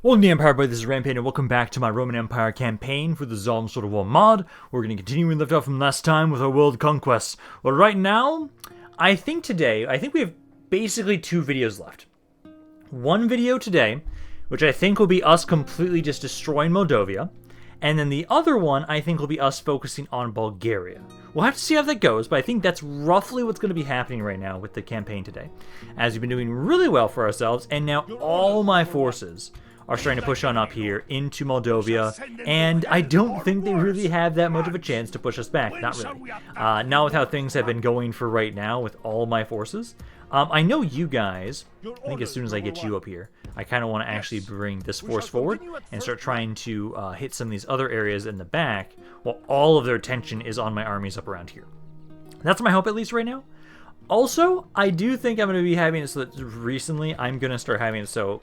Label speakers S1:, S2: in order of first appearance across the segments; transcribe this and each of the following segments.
S1: Welcome to the Empire, boy. This is Rampaned, and welcome back to my Roman Empire campaign for the Tsardoms Sort of War mod. We're going to continue where we left off from last time with our world conquests. Well, right now, I think we have basically 2 videos left. One video today, which I think will be us completely just destroying Moldova, and then the other one, I think, will be us focusing on Bulgaria. We'll have to see how that goes, but I think that's roughly what's going to be happening right now with the campaign today. As we've been doing really well for ourselves, and now all my forces are starting to push on up here into Moldova, and I don't think they really have that much of a chance to push us back. Not really. Not with how things have been going for right now with all my forces. I know you guys, I think as soon as I get you up here, I kind of want to actually bring this force forward and start trying to hit some of these other areas in the back while all of their attention is on my armies up around here. That's my hope, at least right now. Also, I do think I'm going to be having it so that recently I'm going to start having it so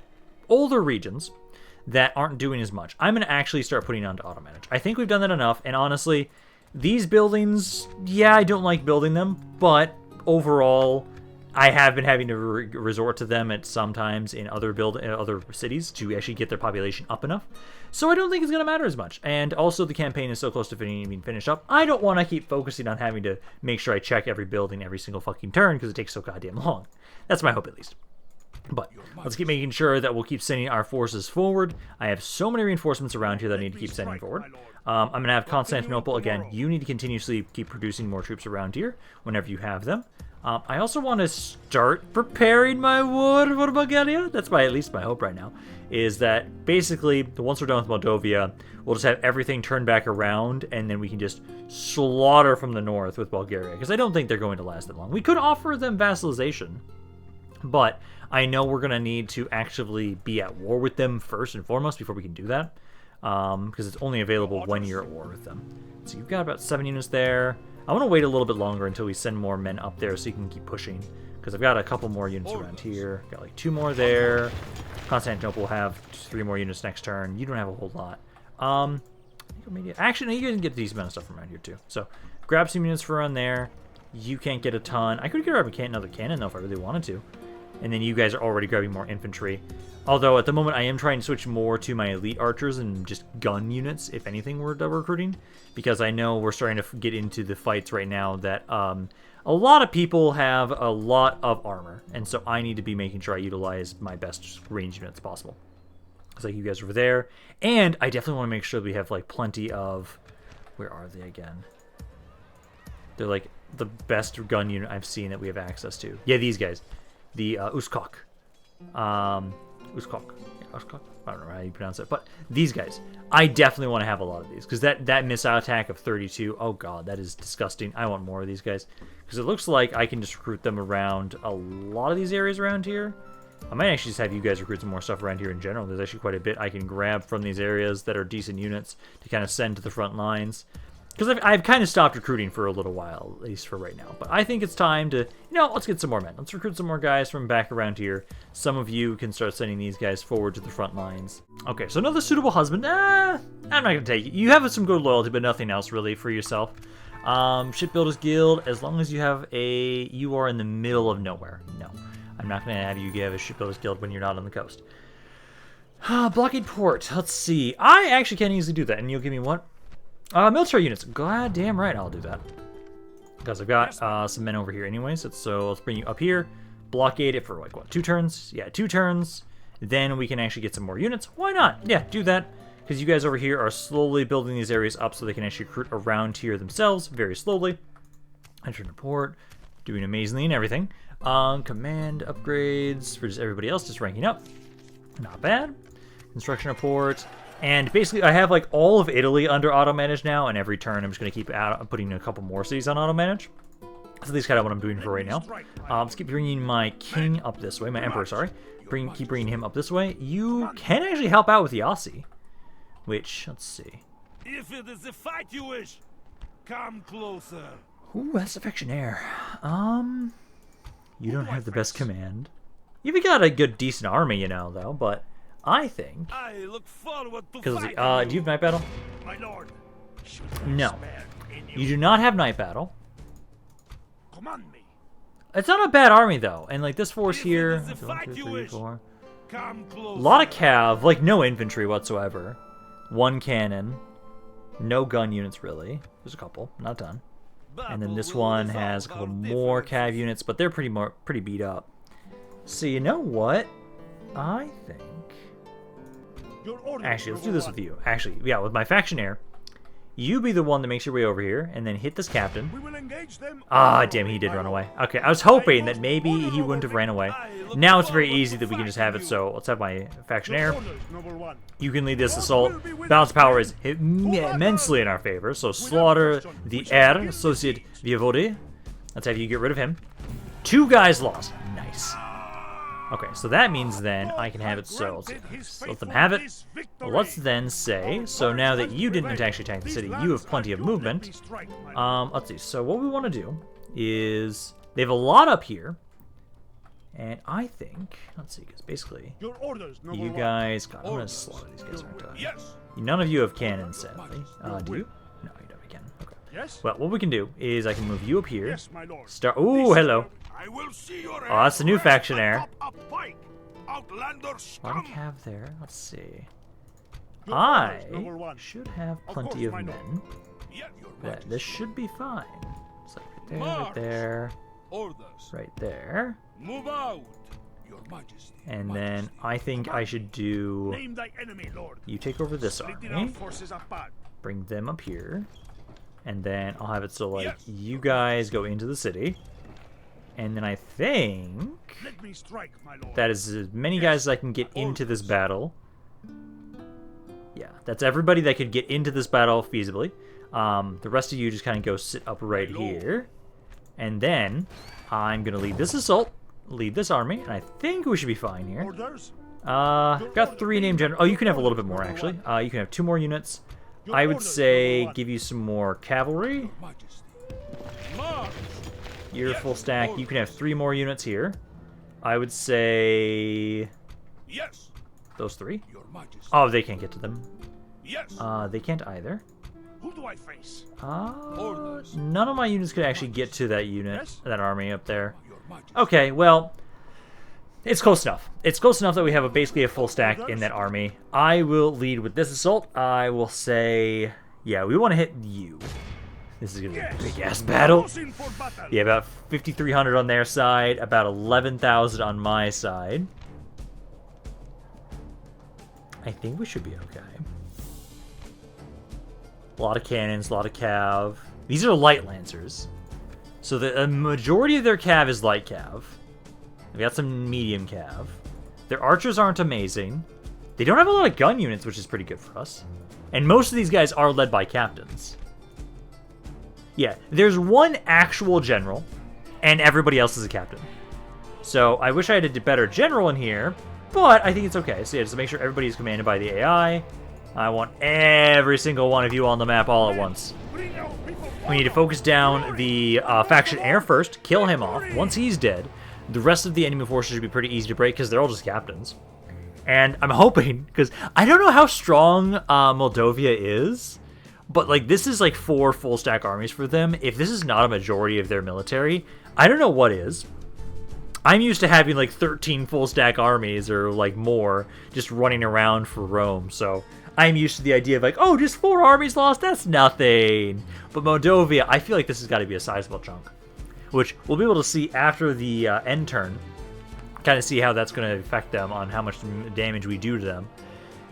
S1: older regions that aren't doing as much, I'm going to actually start putting onto auto manage. I think we've done that enough, and honestly, these buildings, yeah, I don't like building them, but overall, I have been having to resort to them at sometimes in other cities to actually get their population up enough. So I don't think it's going to matter as much. And also, the campaign is so close to being finished up. I don't want to keep focusing on having to make sure I check every building every single fucking turn because it takes so goddamn long. That's my hope, at least. But let's keep making sure that we'll keep sending our forces forward. I have so many reinforcements around here that I need to keep sending forward. I'm going to have Constantinople. Again, you need to continuously keep producing more troops around here whenever you have them. I also want to start preparing my war for Bulgaria. That's at least my hope right now, is that basically, once we're done with Moldova, we'll just have everything turned back around, and then we can just slaughter from the north with Bulgaria, because I don't think they're going to last that long. We could offer them vassalization, but I know we're going to need to actually be at war with them first and foremost before we can do that, because it's only available when you're at war with them. So you've got about 7 units there. I want to wait a little bit longer until we send more men up there so you can keep pushing, because I've got a couple more units around here. Got like 2 more there. Constantinople will have 3 more units next turn. You don't have a whole lot. Actually, no, you can get a decent amount of stuff from around here too. So grab some units for around there. You can't get a ton. I could grab another cannon though if I really wanted to. And then you guys are already grabbing more infantry. Although at the moment I am trying to switch more to my elite archers and just gun units, if anything, we're recruiting. Because I know we're starting to get into the fights right now that a lot of people have a lot of armor. And so I need to be making sure I utilize my best range units possible. Because like you guys over there. And I definitely want to make sure we have like plenty of... Where are they again? They're like the best gun unit I've seen that we have access to. Yeah, these guys. The Uskok. Uskok. Yeah, Uskok? I don't know how you pronounce it. But these guys. I definitely want to have a lot of these. Because that missile attack of 32, oh god, that is disgusting. I want more of these guys. Because it looks like I can just recruit them around a lot of these areas around here. I might actually just have you guys recruit some more stuff around here in general. There's actually quite a bit I can grab from these areas that are decent units to kind of send to the front lines. Because I've kind of stopped recruiting for a little while, at least for right now. But I think it's time to, let's get some more men. Let's recruit some more guys from back around here. Some of you can start sending these guys forward to the front lines. Okay, so another suitable husband. I'm not going to take it. You have some good loyalty, but nothing else really for yourself. Shipbuilders Guild, as long as you are in the middle of nowhere. No, I'm not going to have you have a Shipbuilders Guild when you're not on the coast. Blockade Port, let's see. I actually can easily do that, and you'll give me what? Military units. God damn right I'll do that. Because I've got some men over here anyways. So let's bring you up here. Blockade it for like, what, 2 turns? Yeah, 2 turns. Then we can actually get some more units. Why not? Yeah, do that. Because you guys over here are slowly building these areas up so they can actually recruit around here themselves very slowly. Enter into port. Doing amazingly and everything. Command upgrades for just everybody else just ranking up. Not bad. Construction report. And basically, I have like all of Italy under auto manage now, and every turn I'm just going to keep putting a couple more cities on auto manage. So that's kind of what I'm doing for right now. Let's keep bringing my king up this way, my emperor, sorry. Keep bringing him up this way. You can actually help out with the Aussie, which, let's see.
S2: If it is a fight you wish, come closer.
S1: Ooh, that's affectionaire. You don't have the best command. You've got a good, decent army, though, but... I think.
S2: I look forward to
S1: do you have Night Battle?
S2: My lord.
S1: No. You do not have Night Battle.
S2: Command me.
S1: It's not a bad army though. And like this force here, 1, 2, 3, 4.
S2: Come
S1: A
S2: close.
S1: lot of cav, like no infantry whatsoever. One cannon. No gun units, really. There's a couple, not a ton. And then this one has a couple more cav units, but they're pretty beat up. So you know what? I think... Actually, let's do this with you. Actually, yeah, with my factionaire. You be the one that makes your way over here, and then hit this captain.
S2: We will engage them.
S1: Ah, damn, he did run away. Okay, I was hoping that maybe he wouldn't have ran away. Now it's very easy that we can just have it, so let's have my factionaire. You can lead this assault. Balance power is immensely in our favor, so slaughter the heir, associate Vievode. Let's have you get rid of him. 2 guys lost. Nice. Okay, so that means then I can have it so. Let's let them have it. Well, let's then say, so now that you didn't actually attack the city, you have plenty of movement. Let's see, so what we want to do is, they have a lot up here. And I think, let's see, because basically, you guys, God, I'm going to slaughter these guys, aren't I? None of you have cannons, sadly. Do you? No, you don't have a cannon. Okay. Well, what we can do is I can move you up here. Start. Ooh, hello. Oh, that's the new factionaire. A lot of cav there. Let's see. I should have plenty of men. But this should be fine. It's like right there, right there.
S2: Move out, Your Majesty.
S1: And then I think I should do...
S2: Name thy enemy, Lord.
S1: You take over this army.
S2: Forces apart.
S1: Bring them up here. And then I'll have it so, like, you guys go into the city. And then I think
S2: Let me strike, my lord.
S1: that is as many guys as I can get into this battle. Yeah, that's everybody that could get into this battle feasibly. The rest of you just kind of go sit up right here. And then I'm going to lead this assault, lead this army, and I think we should be fine here.
S2: Orders.
S1: Got 3 named generals. Oh, you can have a little bit more, actually. You can have 2 more units. I would say give you some more cavalry.
S2: March.
S1: You're full stack. You can have 3 more units here. I would say...
S2: Yes.
S1: Those 3?
S2: Your Majesty.
S1: Oh, they can't get to them.
S2: Yes.
S1: They can't either.
S2: Who do I face?
S1: None of my units could actually get to that unit, that army up there. Okay, well, it's close enough. It's close enough that we have basically a full stack in that army. I will lead with this assault. I will say, yeah, we want to hit you. This is going to be a big-ass battle. Yeah, about 5,300 on their side, about 11,000 on my side. I think we should be okay. A lot of cannons, a lot of cav. These are light lancers. So the majority of their cav is light cav. They've got some medium cav. Their archers aren't amazing. They don't have a lot of gun units, which is pretty good for us. And most of these guys are led by captains. Yeah, there's one actual general, and everybody else is a captain. So I wish I had a better general in here, but I think it's okay. So yeah, just to make sure everybody's commanded by the AI. I want every single one of you on the map all at once. We need to focus down the faction heir first, kill him off. Once he's dead, the rest of the enemy forces should be pretty easy to break because they're all just captains. And I'm hoping, because I don't know how strong Moldova is, but like this is like 4 full stack armies for them. If this is not a majority of their military, I don't know what is. I'm used to having like 13 full stack armies or like more just running around for Rome, so I'm used to the idea of like, oh, just 4 armies lost, that's nothing. But Moldova, I feel like this has got to be a sizable chunk, which we'll be able to see after the end turn. Kind of see how that's going to affect them on how much damage we do to them.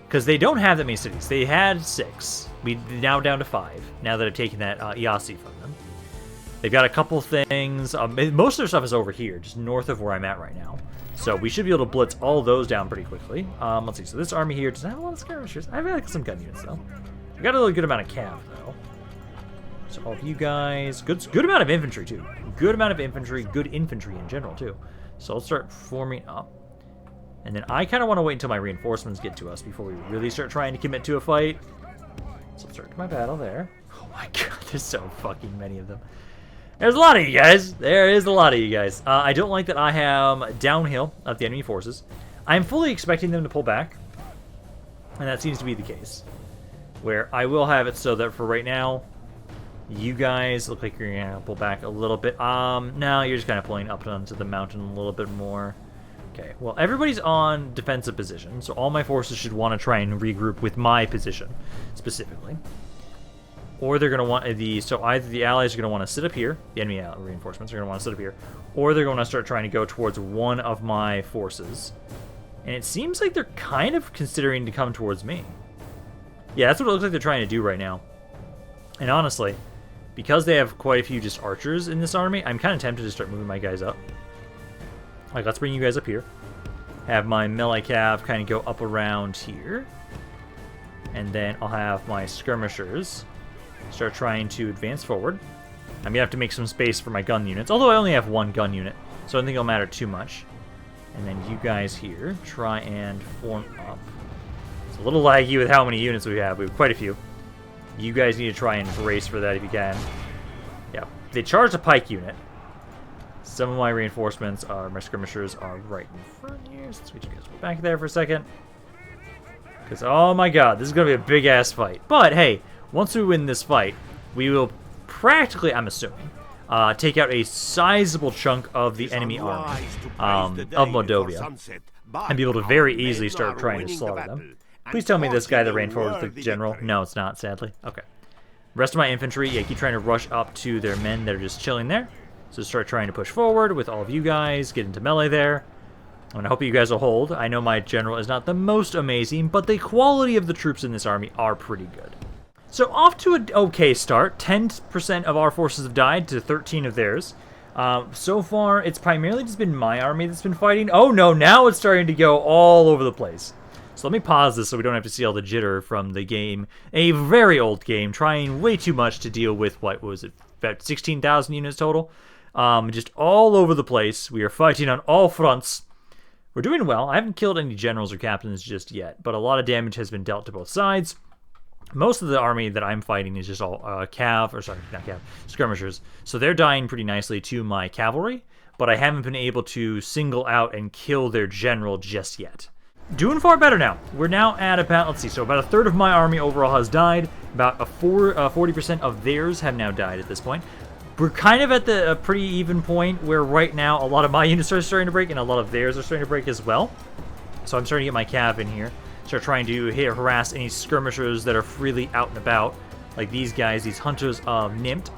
S1: Because they don't have that many cities. They had 6. We're now down to 5, now that I've taken that Iasi from them. They've got a couple things. Most of their stuff is over here, just north of where I'm at right now. So we should be able to blitz all those down pretty quickly. Let's see. So this army here doesn't have a lot of skirmishers. I've got some gun units, though. I've got a really good amount of cav, though. So all of you guys... Good amount of infantry, too. Good amount of infantry. Good infantry in general, too. So let's start forming up. And then I kind of want to wait until my reinforcements get to us before we really start trying to commit to a fight. So let's start my battle there. Oh my god, there's so fucking many of them. There's a lot of you guys. There is a lot of you guys. I don't like that I have downhill of the enemy forces. I'm fully expecting them to pull back. And that seems to be the case. Where I will have it so that for right now, you guys look like you're going to pull back a little bit. No, you're just kind of pulling up onto the mountain a little bit more. Okay, well, everybody's on defensive position, so all my forces should want to try and regroup with my position, specifically. Or they're going to want so either the allies are going to want to sit up here, the enemy reinforcements are going to want to sit up here, or they're going to start trying to go towards one of my forces. And it seems like they're kind of considering to come towards me. Yeah, that's what it looks like they're trying to do right now. And honestly, because they have quite a few just archers in this army, I'm kind of tempted to start moving my guys up. Like, let's bring you guys up here. Have my melee cav kind of go up around here. And then I'll have my skirmishers start trying to advance forward. I'm going to have to make some space for my gun units, although I only have one gun unit, so I don't think it'll matter too much. And then you guys here, try and form up. It's a little laggy with how many units we have. We have quite a few. You guys need to try and brace for that if you can. Yeah, they charged a pike unit. Some of my reinforcements are, my skirmishers are right in front here. So let's switch you guys back there for a second. Because, oh my god, this is going to be a big-ass fight. But, hey, once we win this fight, we will practically, I'm assuming, take out a sizable chunk of the enemy army of Moldova, and be able to very easily start trying to slaughter them. Please tell me this guy that ran forward with the general. No, it's not, sadly. Okay. Rest of my infantry, yeah, keep trying to rush up to their men that are just chilling there. So start trying to push forward with all of you guys, get into melee there. And I hope you guys will hold. I know my general is not the most amazing, but the quality of the troops in this army are pretty good. So off to an okay start. 10% of our forces have died to 13 of theirs. So far, it's primarily just been my army that's been fighting. Oh no, now it's starting to go all over the place. So let me pause this so we don't have to see all the jitter from the game. A very old game, trying way too much to deal with, what was it, about 16,000 units total? Just all over the place. We are fighting on all fronts. We're doing well. I haven't killed any generals or captains just yet, but a lot of damage has been dealt to both sides. Most of the army that I'm fighting is just all skirmishers. So they're dying pretty nicely to my cavalry, but I haven't been able to single out and kill their general just yet. Doing far better now. We're now at about, let's see, so about a third of my army overall has died. About 40% of theirs have now died at this point. We're kind of at the pretty even point where right now a lot of my units are starting to break and a lot of theirs are starting to break as well. So I'm starting to get my cav in here. Start trying to harass any skirmishers that are freely out and about. Like these guys, these hunters of Nimt.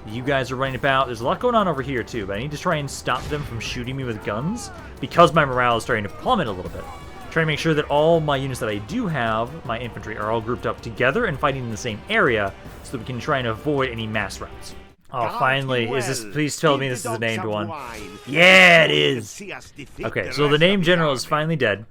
S1: You guys are running about. There's a lot going on over here too, but I need to try and stop them from shooting me with guns because my morale is starting to plummet a little bit. Trying to make sure that all my units that I do have, my infantry, are all grouped up together and fighting in the same area so that we can try and avoid any mass routes. Oh, finally. Is this, please tell me this is the named one. Yeah, it is. Okay, so the named general is finally dead.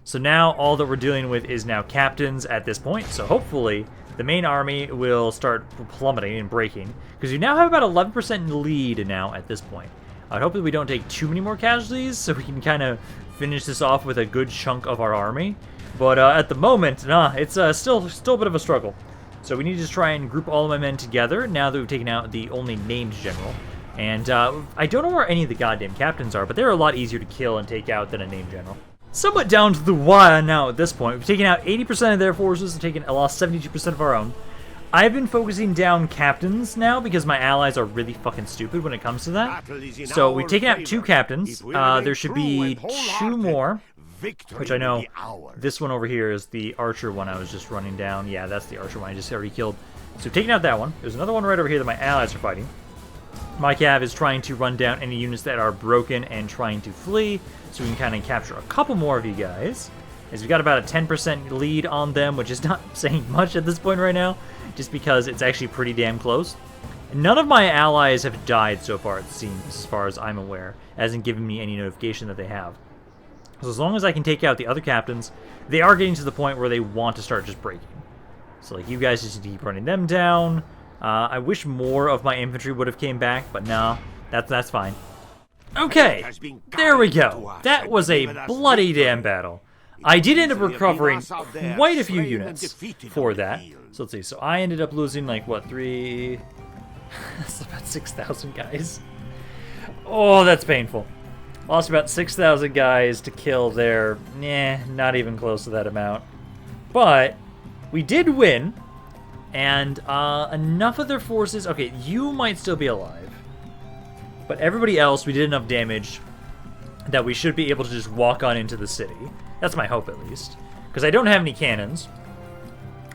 S1: So now all that we're dealing with is now captains at this point. So hopefully the main army will start plummeting and breaking. Because we now have about 11% lead now at this point. I hope that we don't take too many more casualties so we can kind of finish this off with a good chunk of our army. But at the moment, it's still a bit of a struggle. So we need to just try and group all of my men together now that we've taken out the only named general. And I don't know where any of the goddamn captains are, but they're a lot easier to kill and take out than a named general. Somewhat down to the wire now at this point. We've taken out 80% of their forces and lost 72% of our own. I've been focusing down captains now because my allies are really fucking stupid when it comes to that. So we've taken out 2 captains. There should be 2 more, which I know this one over here is the archer one I was just running down. Yeah, that's the archer one I just already killed. So we've taken out that one. There's another one right over here that my allies are fighting. My cav is trying to run down any units that are broken and trying to flee, so we can kind of capture a couple more of you guys. As we've got about a 10% lead on them, which is not saying much at this point right now, just because it's actually pretty damn close. None of my allies have died so far, it seems, as far as I'm aware. It hasn't given me any notification that they have. So as long as I can take out the other captains, they are getting to the point where they want to start just breaking. So like you guys just need to keep running them down. I wish more of my infantry would have came back, but no, that's fine. Okay, there we go. That was a bloody damn battle. I did end up recovering quite a few units for that. So let's see, so I ended up losing like, what, 3... That's about 6,000 guys. Oh, that's painful. Lost about 6,000 guys to kill their... not even close to that amount. But we did win. And enough of their forces... Okay, you might still be alive. But everybody else, we did enough damage that we should be able to just walk on into the city. That's my hope, at least. Because I don't have any cannons.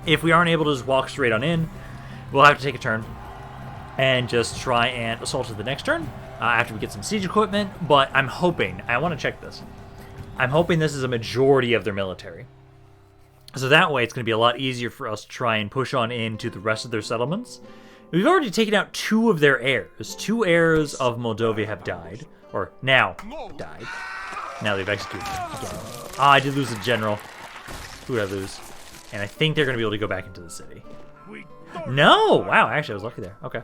S1: If we aren't able to just walk straight on in, we'll have to take a turn and just try and assault it the next turn after we get some siege equipment. But I'm hoping, I want to check this, I'm hoping this is a majority of their military. So that way it's going to be a lot easier for us to try and push on into the rest of their settlements. We've already taken out 2 of their heirs. 2 heirs of Moldova have died. Or now died. Now they've executed them again. I did lose a general. Who did I lose? And I think they're going to be able to go back into the city. No! Wow, actually I was lucky there. Okay.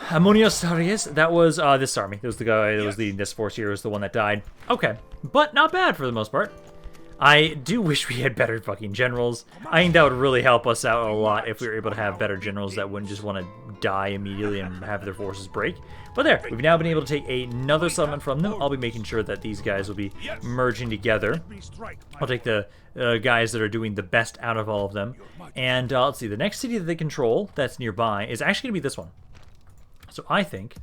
S1: Ammonios Arius, that was this army. That was the guy that was leading this force here, was the one that died. Okay. But not bad for the most part. I do wish we had better fucking generals. I think that would really help us out a lot if we were able to have better generals that wouldn't just want to die immediately and have their forces break. But there, we've now been able to take another settlement from them. I'll be making sure that these guys will be merging together. I'll take the guys that are doing the best out of all of them. And let's see, the next city that they control that's nearby is actually going to be this one. So I think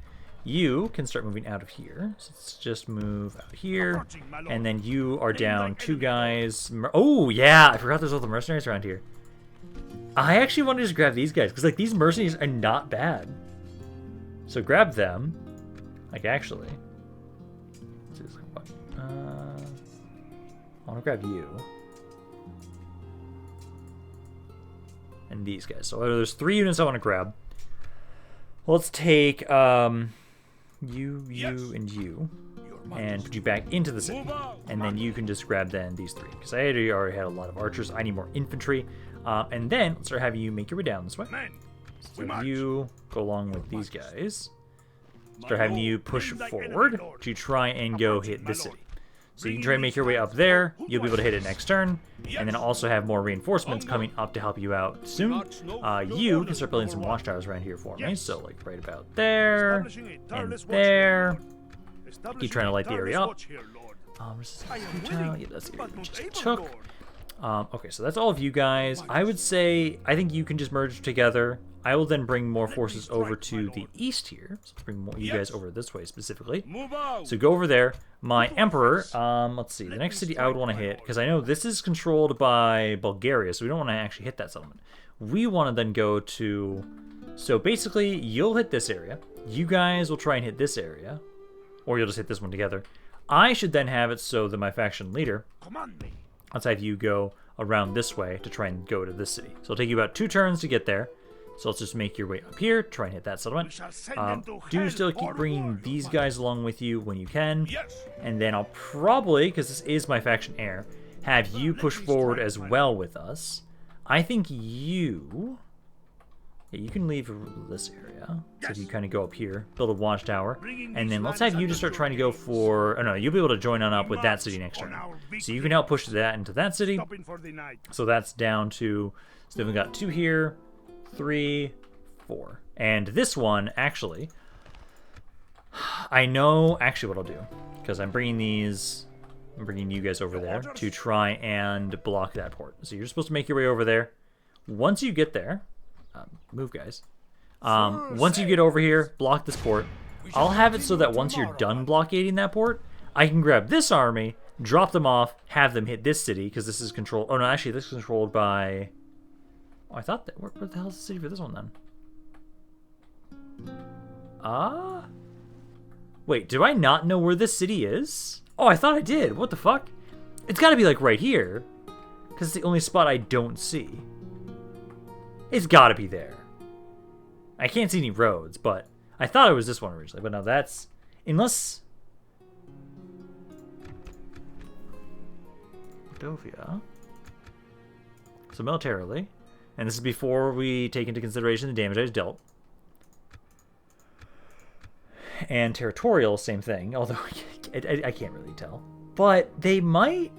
S1: you can start moving out of here. So let's just move out here. And then you are down 2 guys. Oh, yeah, I forgot there's all the mercenaries around here. I actually want to just grab these guys, because like these mercenaries are not bad. So grab them. Like actually. I want to grab you. And these guys. So there's 3 units I want to grab. Let's take you, and you. And put you back into the city. And then you can just grab then these 3. Because I already had a lot of archers. I need more infantry. And then let's start having you make your way down this way. So you go along with these guys. Start having you push forward to try and go hit this city. So you can try and make your way up there. You'll be able to hit it next turn. And then also have more reinforcements coming up to help you out soon. You can start building some watchtowers around here for me. So like right about there and there. Keep trying to light the area up. Yeah, that's the area we just took. Okay, so that's all of you guys. I would say, I think you can just merge together. I will then bring more forces over to the east here. So let's bring more you guys over this way specifically. So go over there. My emperor, let's see, the next city I would want to hit, because I know this is controlled by Bulgaria, so we don't want to actually hit that settlement. We want to then go to, so basically you'll hit this area. You guys will try and hit this area, or you'll just hit this one together. I should then have it so that my faction leader, let's have you go around this way to try and go to this city. So it'll take you about 2 turns to get there. So let's just make your way up here, try and hit that settlement. Do still keep bringing these guys along with you when you can. And then I'll probably, because this is my faction heir, have you push forward as well with us. I think you... Yeah, you can leave this area. So if you kind of go up here, build a watchtower. And then let's have you just start trying to go for... Oh no, you'll be able to join on up with that city next turn. So you can help push that into that city. So that's down to... So then we've got 2 here. 3, 4. And this one, actually, I know actually what I'll do, because I'm bringing you guys over there to try and block that port. So you're supposed to make your way over there. Once you get there, move guys. Once you get over here, block this port. I'll have it so that once you're done blockading that port, I can grab this army, drop them off, have them hit this city, because this is controlled. Oh no, actually this is controlled by... Oh, I thought that... Where the hell is the city for this one, then? Wait, do I not know where this city is? Oh, I thought I did. What the fuck? It's gotta be, like, right here. Because it's the only spot I don't see. It's gotta be there. I can't see any roads, but... I thought it was this one originally, but no, that's... Unless... Moldova. So militarily... And this is before we take into consideration the damage I just dealt. And territorial, same thing. Although I can't really tell. But they might...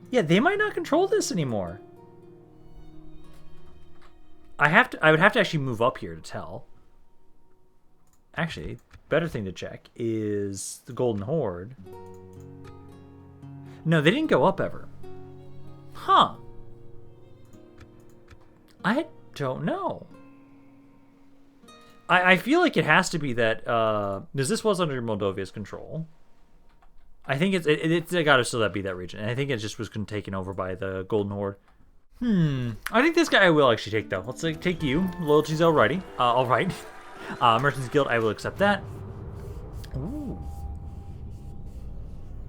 S1: Yeah, they might not control this anymore. I would have to actually move up here to tell. Actually, better thing to check is the Golden Horde. No, they didn't go up ever. Huh. I don't know. I feel like it has to be that because this was under Moldova's control. I think it's got to still be that region, and I think it just was taken over by the Golden Horde. I think this guy I will actually take though. Let's take you. Loyalty's alrighty. All right. Merchants Guild, I will accept that. Ooh.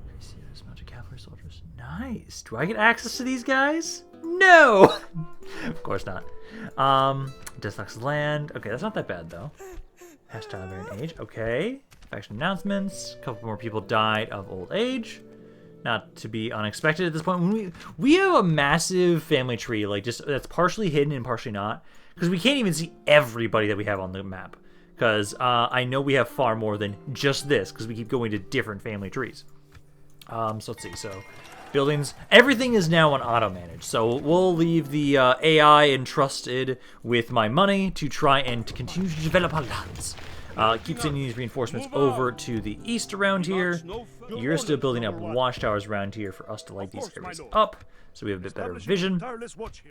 S1: I see there's a bunch of cavalry soldiers. Nice. Do I get access to these guys? No. Of course not. Deathlock's land. Okay, that's not that bad though. Past childbearing age. Okay. Faction announcements. A couple more people died of old age. Not to be unexpected at this point. When we have a massive family tree, like just that's partially hidden and partially not, because we can't even see everybody that we have on the map. Because I know we have far more than just this, because we keep going to different family trees. So let's see. So buildings, everything is now on auto manage. So we'll leave the AI entrusted with my money to try and continue to develop our lands. Keep sending these reinforcements over to the east around here. You're still building up watchtowers around here for us to light these areas up, so we have a bit better vision.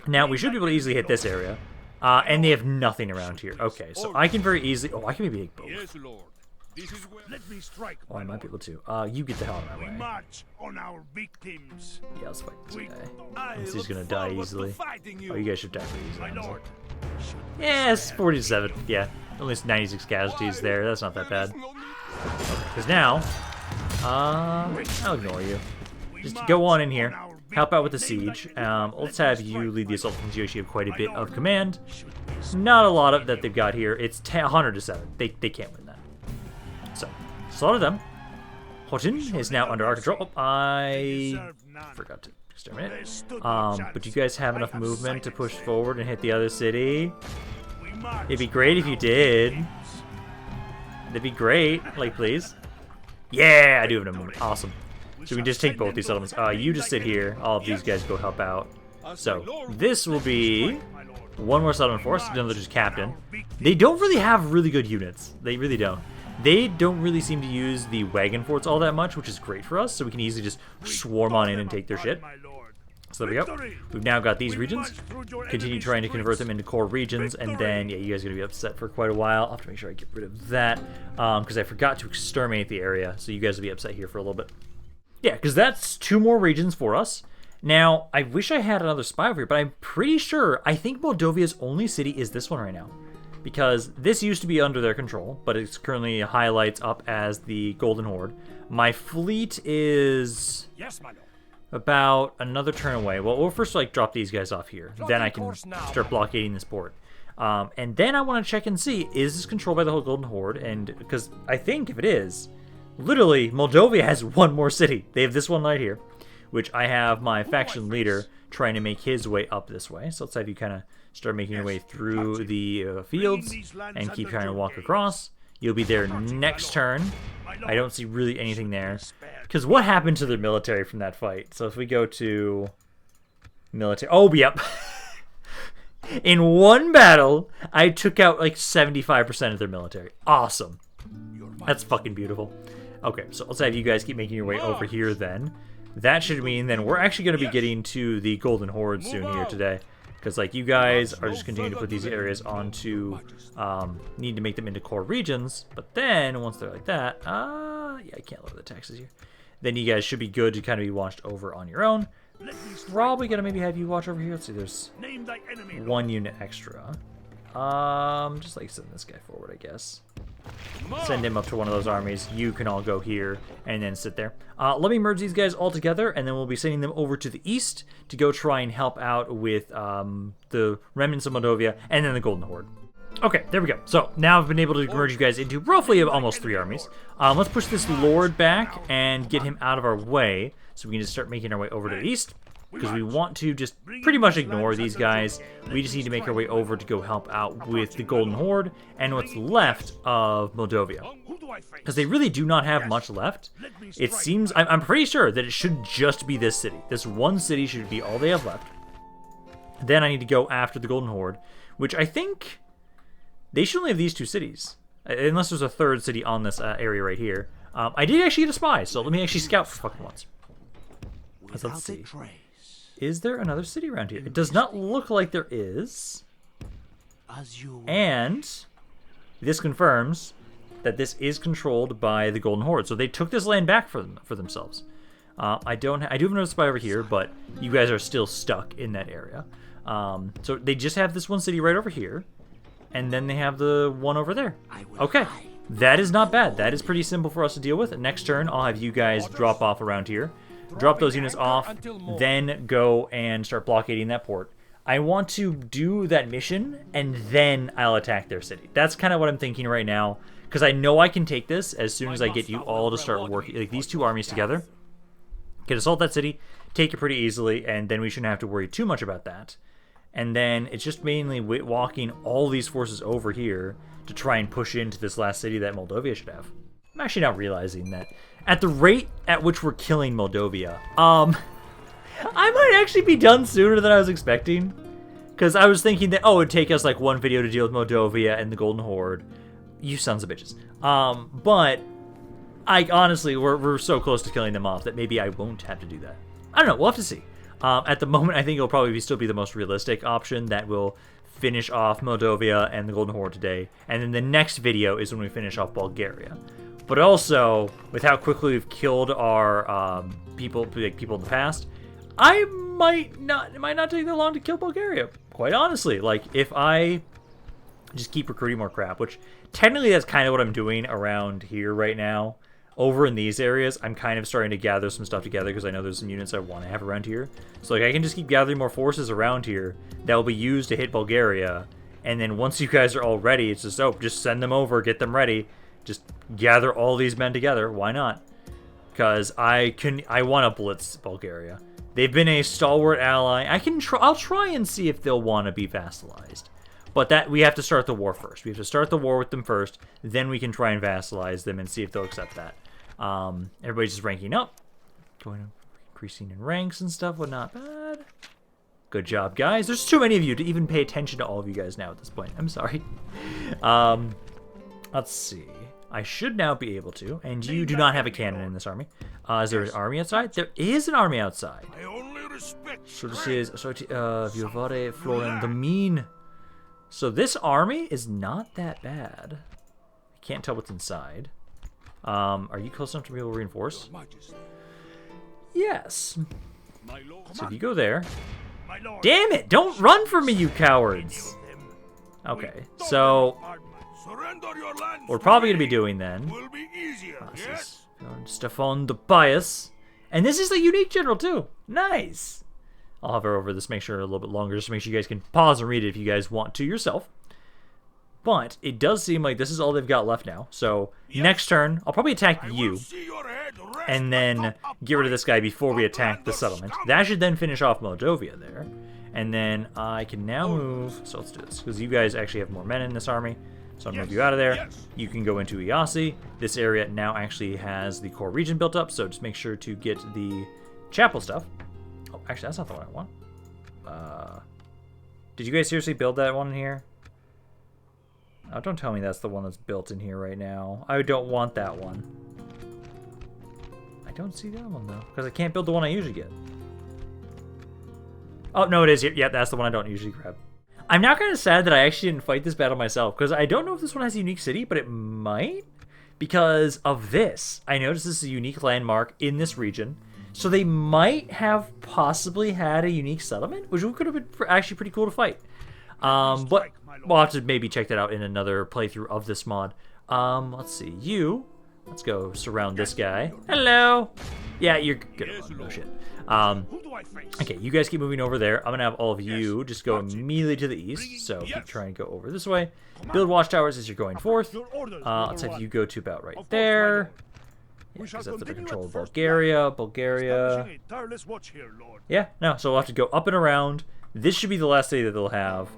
S1: Now, we should be able to easily hit this area, and they have nothing around here. Okay, so I can very easily... Oh, I can maybe make both. Oh, I might be able to. You get the hell out of my way. Yeah, let's fight this guy. He's gonna die easily. Oh, you guys should die pretty easily. Yes, 47. Yeah, at least 96 casualties there. That's not that bad. Because now, I'll ignore you. Just go on in here, help out with the siege. Let's have you lead the assault since you actually have quite a bit of command. Not a lot of that they've got here. It's 100 to 7. They can't win that. So, slaughter them. Horton is now under our control. Oh, I forgot to exterminate. But do you guys have enough movement to push forward and hit the other city? It'd be great if you did. That'd be great. Like, please. Yeah, I do have enough movement. Awesome. So we can just take both these settlements. You just sit here. All of these guys go help out. So this will be one more settlement for us. Another just captain. They don't really have really good units. They really don't. They don't really seem to use the wagon forts all that much, which is great for us. So we can easily just swarm on in and take their shit. So there we go. We've now got these regions. Continue trying to convert them into core regions, and then, yeah, you guys are going to be upset for quite a while. I'll have to make sure I get rid of that, because I forgot to exterminate the area, so you guys will be upset here for a little bit. Yeah, because that's 2 more regions for us. Now, I wish I had another spy over here, but I'm pretty sure, I think Moldova's only city is this one right now. Because this used to be under their control, but it's currently highlights up as the Golden Horde. My fleet is...
S2: Yes, my lord.
S1: About another turn away. Well, we'll first drop these guys off here. Then I can start blockading this port. And then I want to check and see, is this controlled by the whole Golden Horde? And because I think if it is, literally Moldova has 1 more city. They have this one right here, which I have my faction leader trying to make his way up this way. So let's have you kind of start making your way through the fields and keep trying to walk across. You'll be there next turn. I don't see really anything there. Because what happened to the military from that fight? So if we go to military... Oh, yep. In one battle, I took out like 75% of their military. Awesome. That's fucking beautiful. Okay, so let's have you guys keep making your way over here then. That should mean then we're actually going to be getting to the Golden Horde soon here today. Because, like, you guys are just continuing to put these areas onto, need to make them into core regions. But then, once they're like that, yeah, I can't lower the taxes here. Then you guys should be good to kind of be watched over on your own. Probably going to maybe have you watch over here. Let's see, there's 1 unit extra. Just, like, send this guy forward, I guess. Send him up to one of those armies. You can all go here and then sit there. Let me merge these guys all together, and then we'll be sending them over to the east to go try and help out with the remnants of Moldova and then the Golden Horde. Okay, there we go. So now I've been able to merge you guys into roughly almost 3 armies. Let's push this Lord back and get him out of our way so we can just start making our way over to the east. Because we want to just pretty much ignore these guys. We just need to make our way over to go help out with the Golden Horde and what's left of Moldova. Because they really do not have much left. It seems, I'm pretty sure that it should just be this city. This one city should be all they have left. Then I need to go after the Golden Horde, which I think they should only have these 2 cities. Unless there's a 3rd city on this area right here. I did actually get a spy, so let me actually scout for fucking once. Let's see. Is there another city around here? It does not look like there is. And this confirms that this is controlled by the Golden Horde. So they took this land back for themselves. I do have another spy over here, but you guys are still stuck in that area. So they just have this one city right over here, and then they have the one over there. Okay, that is not bad. That is pretty simple for us to deal with. Next turn, I'll have you guys drop off around here. Drop those units off, then go and start blockading that port. I want to do that mission, and then I'll attack their city. That's kind of what I'm thinking right now, because I know I can take this as soon as I get you all to start working, like these two armies together. Can assault that city, take it pretty easily, and then we shouldn't have to worry too much about that. And then it's just mainly walking all these forces over here to try and push into this last city that Moldova should have. I'm actually not realizing that at the rate at which we're killing Moldova, I might actually be done sooner than I was expecting. Because I was thinking that, oh, it would take us like one video to deal with Moldova and the Golden Horde. You sons of bitches. But I honestly, we're so close to killing them off that maybe I won't have to do that. I don't know, we'll have to see. At the moment, I think it'll probably still be the most realistic option that will finish off Moldova and the Golden Horde today. And then the next video is when we finish off Bulgaria. But also, with how quickly we've killed our people in the past, it might not take that long to kill Bulgaria. Quite honestly, like if I just keep recruiting more crap, which technically that's kind of what I'm doing around here right now. Over in these areas, I'm kind of starting to gather some stuff together because I know there's some units I want to have around here. So like I can just keep gathering more forces around here that will be used to hit Bulgaria. And then once you guys are all ready, it's just, just send them over, get them ready. Just gather all these men together. Why not? Because I want to blitz Bulgaria. They've been a stalwart ally. I'll try and see if they'll want to be vassalized. But that we have to start the war first. We have to start the war with them first. Then we can try and vassalize them and see if they'll accept that. Everybody's just ranking up. Increasing in ranks and stuff. Well, not bad. Good job, guys. There's too many of you to even pay attention to all of you guys now at this point. I'm sorry. Let's see. I should now be able to, and you do not have a cannon in this army. Is there an army outside? There is an army outside. So this is Viovare Florin the Mean. So this army is not that bad. I can't tell what's inside. Are you close enough to be able to reinforce? Yes. So if you go there. Damn it! Don't run from me, you cowards! Okay, so what we're probably going to be doing then. This is Stefan the Pious. And this is a unique general too. Nice. I'll hover over this, make sure a little bit longer, just to make sure you guys can pause and read it if you guys want to yourself. But it does seem like this is all they've got left now. So next turn, I'll probably attack you. And then get rid of this guy before we attack the settlement. That should then finish off Moldova there. And then I can now move. So let's do this, because you guys actually have more men in this army. So I'm going to move you out of there. You can go into Iasi. This area now actually has the core region built up, so just make sure to get the chapel stuff. Oh, actually, that's not the one I want. Did you guys seriously build that one in here? Oh, don't tell me that's the one that's built in here right now. I don't want that one. I don't see that one, though, because I can't build the one I usually get. Oh, no, it is here. Yeah, that's the one I don't usually grab. I'm now kind of sad that I actually didn't fight this battle myself, because I don't know if this one has a unique city, but it might, because of this. I noticed this is a unique landmark in this region, so they might have possibly had a unique settlement, which could have been actually pretty cool to fight. But we'll have to maybe check that out in another playthrough of this mod. Let's see, let's go surround this guy. Hello! Yeah, you're good. No shit. Okay, you guys keep moving over there. I'm gonna have all of you just go immediately to the east. So keep trying to go over this way. Build watchtowers as you're going forth. Let's have you go to about right there. Because that's under control of Bulgaria. Yeah, no, so we'll have to go up and around. This should be the last day that they'll have.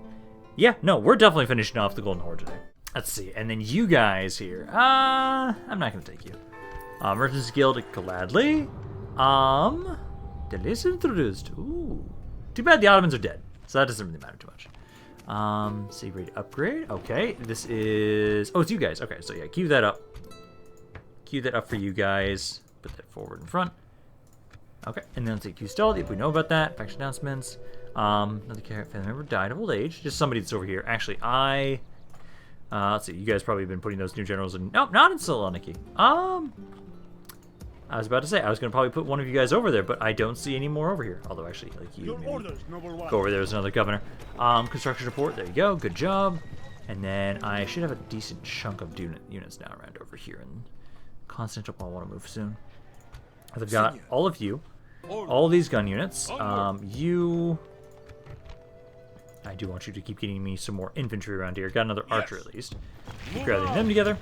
S1: Yeah, no, we're definitely finishing off the Golden Horde today. Let's see, and then you guys here. I'm not gonna take you. Merchants Guild, gladly. Delis Introduced. Ooh. Too bad the Ottomans are dead, so that doesn't really matter too much. Save rate upgrade. Okay, this is... Oh, it's you guys. Okay, so yeah, queue that up. Queue that up for you guys. Put that forward in front. Okay, and then let's say queue stalled if we know about that. Faction announcements. Another family member died of old age. Just somebody that's over here. Actually, Let's see. You guys probably been putting those new generals in. Nope, not in Saloniki. I was about to say I was gonna probably put one of you guys over there, but I don't see any more over here. Although actually, like you, go over there. There's another governor. Construction report. There you go. Good job. And then I should have a decent chunk of units now around over here in Constantinople. I want to move soon. I've got all of you, all these gun units. You. I do want you to keep getting me some more infantry around here. Got another archer at least. Keep grabbing them together.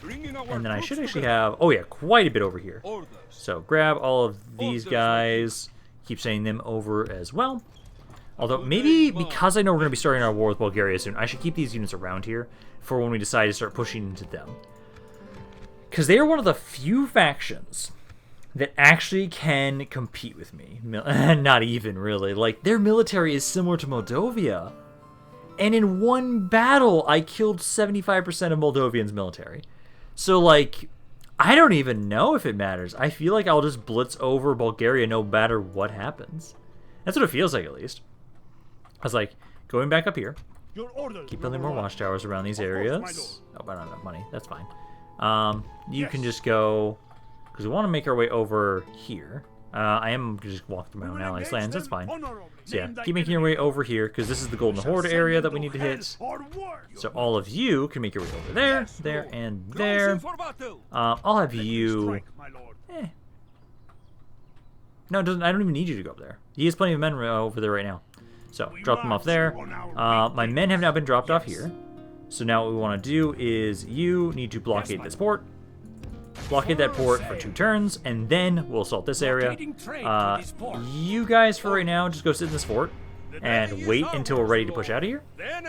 S1: And then I should actually have, oh yeah, quite a bit over here. So grab all of these guys. Keep sending them over as well. Although maybe because I know we're going to be starting our war with Bulgaria soon, I should keep these units around here for when we decide to start pushing into them. Because they are one of the few factions that actually can compete with me. Not even, really. Like, their military is similar to Moldova. And in one battle, I killed 75% of Moldovians' military. So, like, I don't even know if it matters. I feel like I'll just blitz over Bulgaria no matter what happens. That's what it feels like, at least. I was like, going back up here. Keep building more watchtowers around these areas. Oh, but I don't have money. That's fine. You can just go... Because we want to make our way over here. I am just walking through my own allies' lands. That's fine. So yeah, keep making your way over here, because this is the Golden Horde area that we need to hit. So all of you can make your way over there, there, and there. I'll have you... No, it doesn't, I don't even need you to go up there. He has plenty of men over there right now. So, drop them off there. My men have now been dropped off here. So now what we want to do is you need to blockade this port. Blockade that port for 2 turns, and then we'll assault this area. You guys, for right now, just go sit in this fort and wait until we're ready to push out of here. And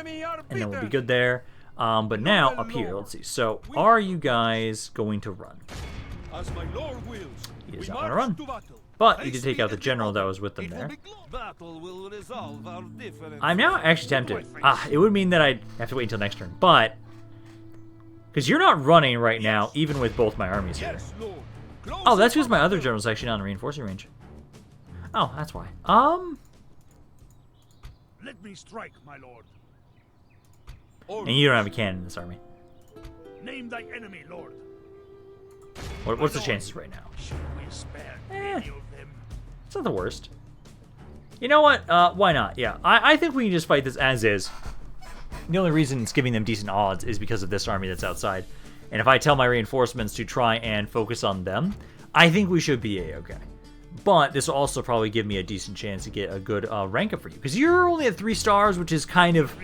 S1: then we'll be good there. But now, up here, let's see. So, are you guys going to run? He is not going to run. But he did take out the general that was with them there. I'm now actually tempted. It would mean that I'd have to wait until next turn, but... Because you're not running right now, even with both my armies here. Oh, that's because my other general's actually not in reinforcing range. Oh, that's why.
S2: Let me strike, my lord.
S1: And you don't have a cannon in this army.
S2: Name thy enemy, lord.
S1: What's the chances right now?
S2: Should we spare any of them?
S1: It's not the worst. You know what? Why not? Yeah, I think we can just fight this as is. The only reason it's giving them decent odds is because of this army that's outside. And if I tell my reinforcements to try and focus on them, I think we should be A-okay. But this will also probably give me a decent chance to get a good rank up for you. Because you're only at 3 stars, which is kind of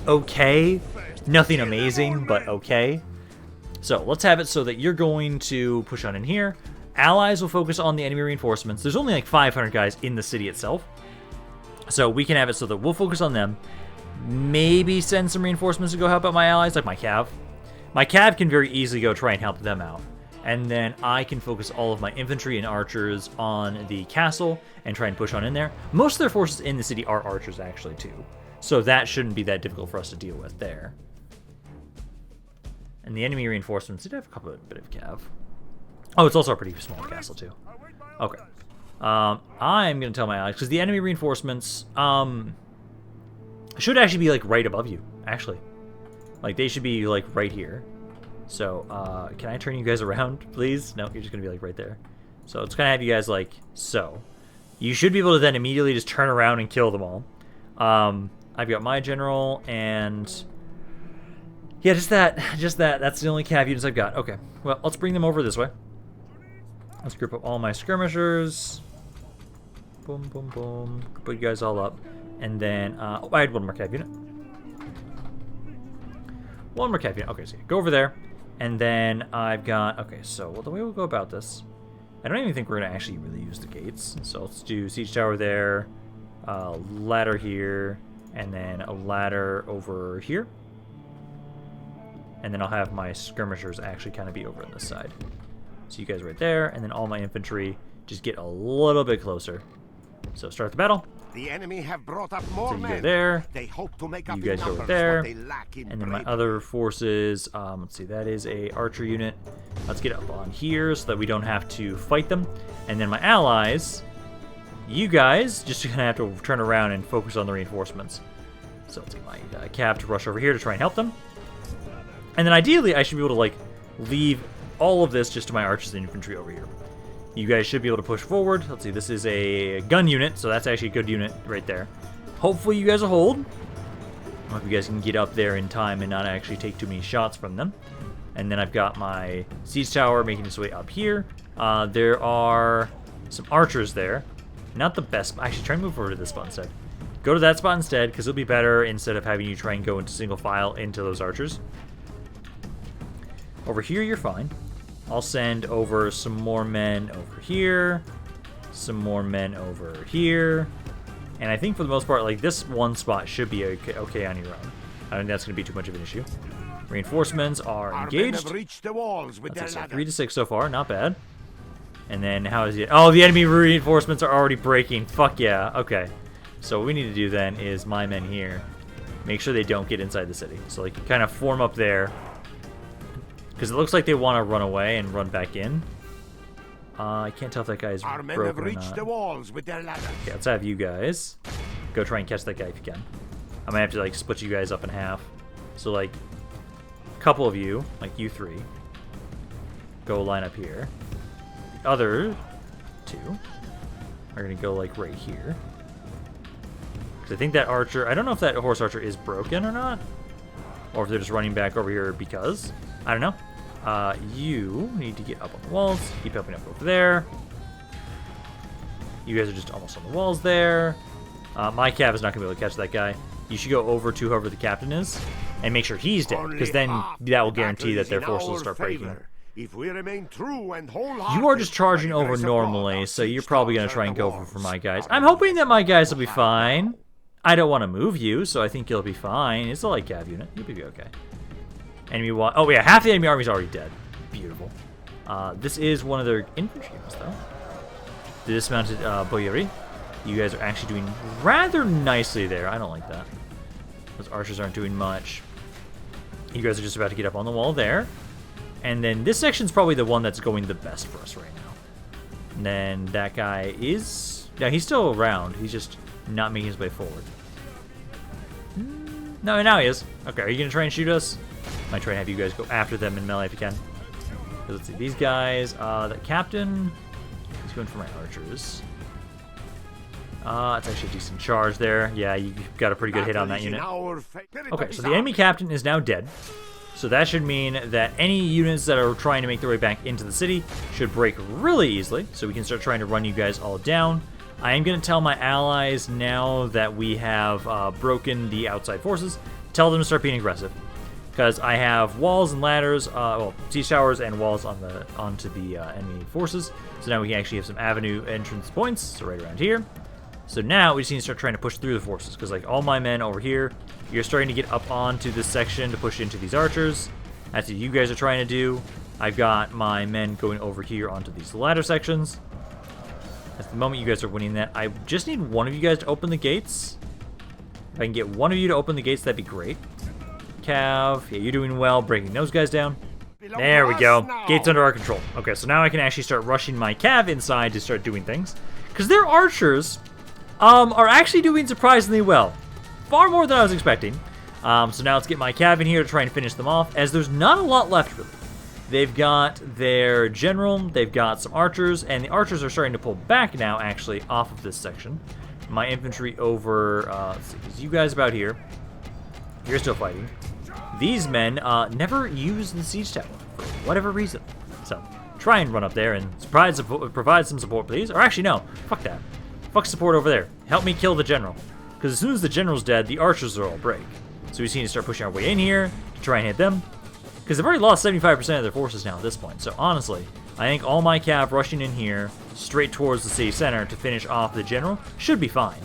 S1: okay. Nothing amazing, but okay. So let's have it so that you're going to push on in here. Allies will focus on the enemy reinforcements. There's only like 500 guys in the city itself. So we can have it so that we'll focus on them. Maybe send some reinforcements to go help out my allies, like my cav. My cav can very easily go try and help them out. And then I can focus all of my infantry and archers on the castle and try and push on in there. Most of their forces in the city are archers, actually, too. So that shouldn't be that difficult for us to deal with there. And the enemy reinforcements did have a bit of cav. Oh, it's also a pretty small castle, too. Okay. I'm going to tell my allies, because the enemy reinforcements... should actually be, like, right above you, actually. Like, they should be, like, right here. So, can I turn you guys around, please? No, you're just going to be, like, right there. So, it's going to have you guys, like, so. You should be able to then immediately just turn around and kill them all. I've got my general, and... yeah, just that. That's the only cav units I've got. Okay, well, let's bring them over this way. Let's group up all my skirmishers. Boom, boom, boom. Put you guys all up. And then, oh, I had one more cav unit. One more cav unit. Okay, so go over there. And then I've got, okay, so the way we'll go about this, I don't even think we're going to actually really use the gates. So let's do siege tower there, ladder here, and then a ladder over here. And then I'll have my skirmishers actually kind of be over on this side. So you guys right there, and then all my infantry just get a little bit closer. So start the battle.
S3: The enemy have brought up more
S1: so you
S3: men.
S1: go there.
S3: They hope to make up
S1: You guys
S3: in
S1: go
S3: numbers
S1: there.
S3: what they lack in
S1: And then my
S3: bravery.
S1: other forces, let's see, that is a archer unit. Let's get up on here so that we don't have to fight them. And then my allies, you guys just gonna have to turn around and focus on the reinforcements. So let's get my cav to rush over here to try and help them. And then ideally, I should be able to, like, leave all of this just to my archers and infantry over here. You guys should be able to push forward. Let's see, this is a gun unit, so that's actually a good unit right there. Hopefully you guys will hold. I hope you guys can get up there in time and not actually take too many shots from them. And then I've got my siege tower making its way up here. There are some archers there. Not the best. Actually, try and move over to this spot instead. Go to that spot instead, because it'll be better instead of having you try and go into single file into those archers. Over here, you're fine. I'll send over some more men over here. Some more men over here. And I think for the most part, like, this one spot should be okay on your own. I don't think that's going to be too much of an issue. Reinforcements are engaged. That's like 3 to 6 so far, not bad. And then how is it? Oh, the enemy reinforcements are already breaking. Fuck yeah. Okay. So what we need to do then is my men here. Make sure they don't get inside the city. So like you kind of form up there. Because it looks like they want to run away and run back in. I can't tell if that guy's broken or not. Okay, let's have you guys go try and catch that guy if you can. I might have to like split you guys up in half. So like a couple of you, like you three, go line up here. The other two are gonna go like right here. Because I think that archer, I don't know if that horse archer is broken or not, or if they're just running back over here because I don't know. You need to get up on the walls. Keep helping up over there. You guys are just almost on the walls there. My cav is not going to be able to catch that guy. You should go over to whoever the captain is and make sure he's dead, because then that will guarantee that their forces will start breaking.
S3: If we remain true and
S1: You are just charging over normally, so you're probably going to try and go for my guys. I'm hoping that my guys will be fine. I don't want to move you, so I think you'll be fine. It's a light cav unit. You'll be okay. Enemy oh yeah, half the enemy army is already dead. Beautiful. This is one of their infantry units, though. The dismounted boyari. You guys are actually doing rather nicely there. I don't like that. Those archers aren't doing much. You guys are just about to get up on the wall there. And then this section's probably the one that's going the best for us right now. And then that guy is... Yeah, he's still around. He's just not making his way forward. No, now he is. Okay, are you going to try and shoot us? Might try and have you guys go after them in melee if you can. Let's see, these guys, the captain, he's going for my archers. It's actually a decent charge there. Yeah, you got a pretty good hit on that unit. Okay, so the enemy captain is now dead. So that should mean that any units that are trying to make their way back into the city should break really easily. So we can start trying to run you guys all down. I am going to tell my allies now that we have broken the outside forces. Tell them to start being aggressive. Because I have walls and ladders, well, siege towers and walls onto the enemy forces. So now we can actually have some avenue entrance points, so right around here. So now we just need to start trying to push through the forces, because like all my men over here, you're starting to get up onto this section to push into these archers. That's what you guys are trying to do. I've got my men going over here onto these ladder sections. At the moment you guys are winning that, I just need one of you guys to open the gates. If I can get one of you to open the gates, that'd be great. Cav, yeah, you're doing well, breaking those guys down. There we go. Gates under our control. Okay, so now I can actually start rushing my cav inside to start doing things. Because their archers are actually doing surprisingly well. Far more than I was expecting. So now let's get my cav in here to try and finish them off, as there's not a lot left, really. They've got their general, they've got some archers, and the archers are starting to pull back now, actually, off of this section. My infantry over, let's see, because you guys about here, you're still fighting. These men never use the siege tower for whatever reason. So try and run up there and provide some support, please. Or actually, no. Fuck that. Fuck support over there. Help me kill the general. Because as soon as the general's dead, the archers are all break. So we just need to start pushing our way in here to try and hit them. Because they've already lost 75% of their forces now at this point. So honestly, I think all my cav rushing in here straight towards the city center to finish off the general should be fine.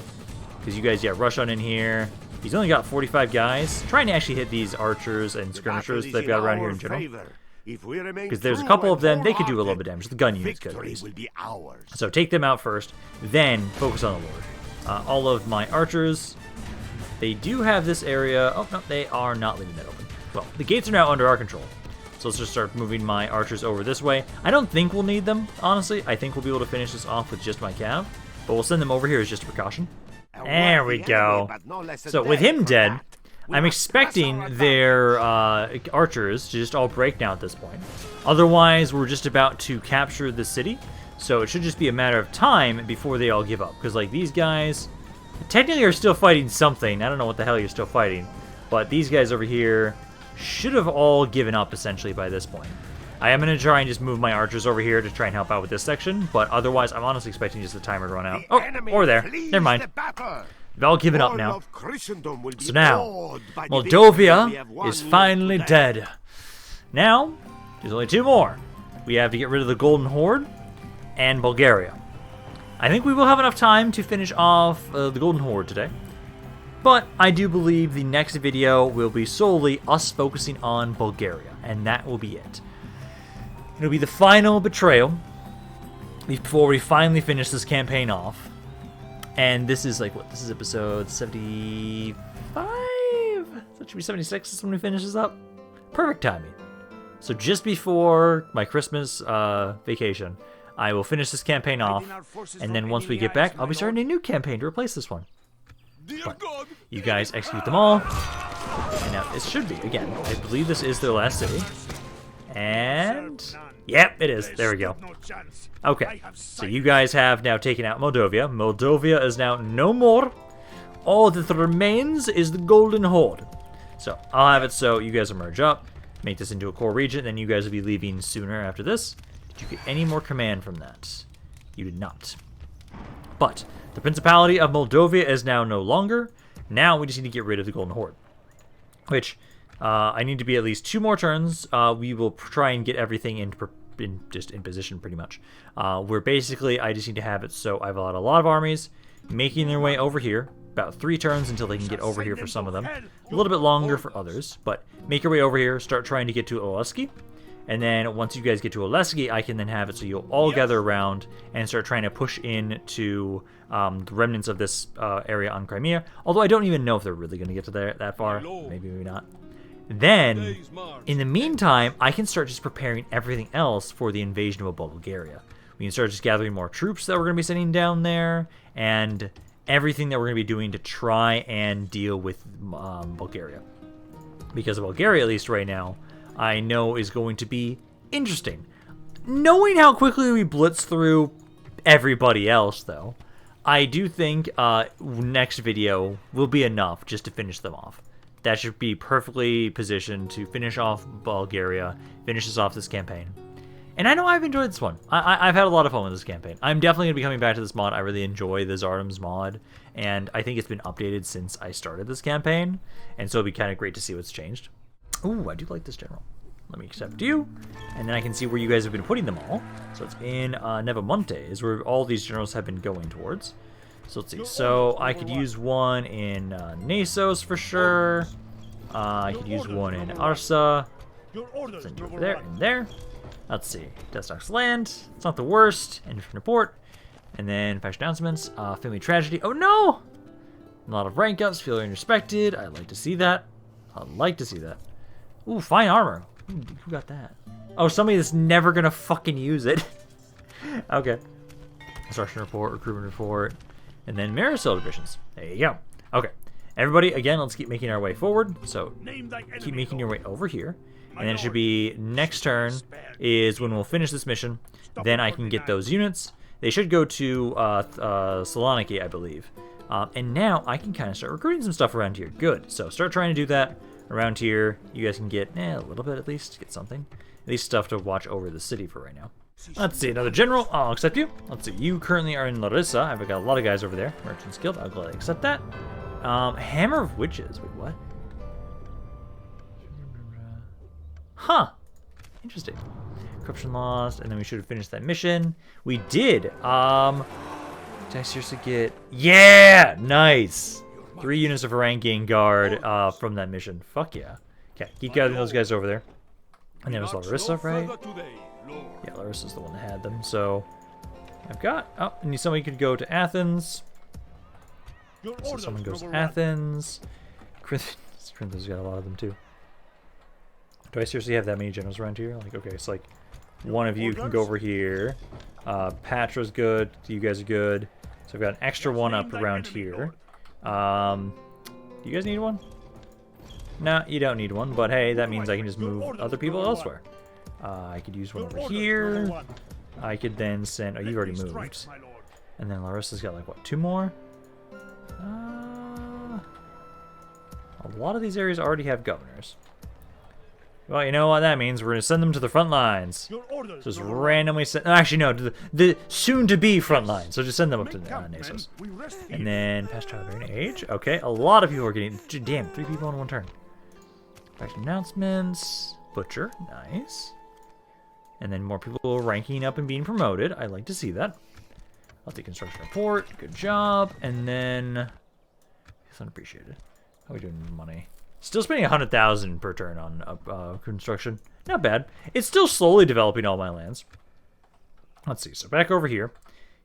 S1: Because you guys, yeah, rush on in here. He's only got 45 guys. Trying to actually hit these archers and skirmishers they've got around here in general. Because there's a couple of them, they could do a little bit of damage. The gun units could at least. So take them out first, then focus on the Lord. All of my archers, they do have this area. Oh, no, they are not leaving that open. Well, the gates are now under our control. So let's just start moving my archers over this way. I don't think we'll need them, honestly. I think we'll be able to finish this off with just my cav. But we'll send them over here as just a precaution. There we go. So with him dead, I'm expecting their archers to just all break now at this point. Otherwise, we're just about to capture the city, so it should just be a matter of time before they all give up. Because, like, these guys technically are still fighting something. I don't know what the hell you're still fighting, but these guys over here should have all given up, essentially, by this point. I am going to try and just move my archers over here to try and help out with this section, but otherwise, I'm honestly expecting just the timer to run out. Oh, or there. Never mind. They've all given up now. So now, Moldova is finally dead. Now, there's only two more. We have to get rid of the Golden Horde and Bulgaria. I think we will have enough time to finish off the Golden Horde today. But I do believe the next video will be solely us focusing on Bulgaria, and that will be it. It'll be the final betrayal before we finally finish this campaign off. And this is like, what? This is episode 75? That should be 76 is when we finish this up. Perfect timing. So just before my Christmas vacation, I will finish this campaign off. And then once we get back, I'll be starting a new campaign to replace this one. But you guys execute them all. And now it should be, again, I believe this is their last city. And yep, it is. There we go. Okay, so you guys have now taken out Moldova. Moldova is now no more. All that remains is the Golden Horde. So I'll have it so you guys will merge up, make this into a core region, then you guys will be leaving sooner after this. Did you get any more command from that? You did not. But the Principality of Moldova is now no longer. Now we just need to get rid of the Golden Horde, which I need to be at least 2 more turns. We will try and get everything in position pretty much. Where basically I just need to have it so I've allowed a lot of armies making their way over here. About 3 turns until they can get over here for some of them. A little bit longer for others, but make your way over here, start trying to get to Oleski. And then once you guys get to Oleski, I can then have it so you'll all gather around and start trying to push in to the remnants of this area on Crimea. Although I don't even know if they're really going to get to that far. Maybe not. Then, in the meantime, I can start just preparing everything else for the invasion of Bulgaria. We can start just gathering more troops that we're going to be sending down there, and everything that we're going to be doing to try and deal with Bulgaria. Because Bulgaria, at least right now, I know is going to be interesting. Knowing how quickly we blitz through everybody else, though, I do think next video will be enough just to finish them off. That should be perfectly positioned to finish off Bulgaria, finishes off this campaign. And I know I've enjoyed this one. I've had a lot of fun with this campaign. I'm definitely going to be coming back to this mod. I really enjoy the Tsardoms mod, and I think it's been updated since I started this campaign, and so it'll be kind of great to see what's changed. Ooh, I do like this general. Let me accept you, and then I can see where you guys have been putting them all. So it's in Nevamonte is where all these generals have been going towards. So let's see. So I could use one in Nasos for sure. I could use one in Arsa. Send you over there and there. Let's see. Destock's land. It's not the worst. End of report. And then faction announcements. Family tragedy. Oh no! A lot of rank ups. Feeling respected. I like to see that. I'd like to see that. Ooh, fine armor. Who got that? Oh, somebody that's never gonna fucking use it. Okay. Construction report, recruitment report, and then Marisol divisions. There you go. Okay. Everybody, again, let's keep making our way forward. So, keep making your way over here. And then it should be next turn is when we'll finish this mission. Then I can get those units. They should go to Saloniki, I believe. And now I can kind of start recruiting some stuff around here. Good. So start trying to do that around here. You guys can get a little bit at least. Get something. At least stuff to watch over the city for right now. Let's see. Another general. I'll accept you. Let's see. You currently are in Larissa. I've got a lot of guys over there. Merchants Guild. I'll gladly accept that. Hammer of Witches. Wait, what? Huh. Interesting. Corruption lost, and then we should have finished that mission. We did. Did I seriously get... Yeah! Nice! 3 units of ranking guard from that mission. Fuck yeah. Okay, keep gathering those guys over there. And there was Larissa, right? Yeah, Larissa's the one that had them, so... I've got... Oh, and somebody could go to Athens. So someone goes to Athens. Corinthos got a lot of them, too. Do I seriously have that many generals around here? Like, okay, it's like one of you can go over here. Patra's good. You guys are good. So I've got an extra one up around here. Do you guys need one? No, you don't need one, but hey, that means I can just move other people elsewhere. I could use one over here. I could then send... Oh, you've already moved. And then Larissa's got, like, what, 2 more? A lot of these areas already have governors. Well, you know what that means. We're going to send them to the front lines. Just randomly send... Actually, no, to the soon-to-be front lines. So just send them up to Nasos. And then past childbearing age. Okay, a lot of people are getting... Damn, 3 people in 1 turn. Back to announcements. Butcher, nice. And then more people ranking up and being promoted. I like to see that. I'll take construction report. Good job. And then... It's unappreciated. How are we doing with money? Still spending 100,000 per turn on construction. Not bad. It's still slowly developing all my lands. Let's see. So back over here.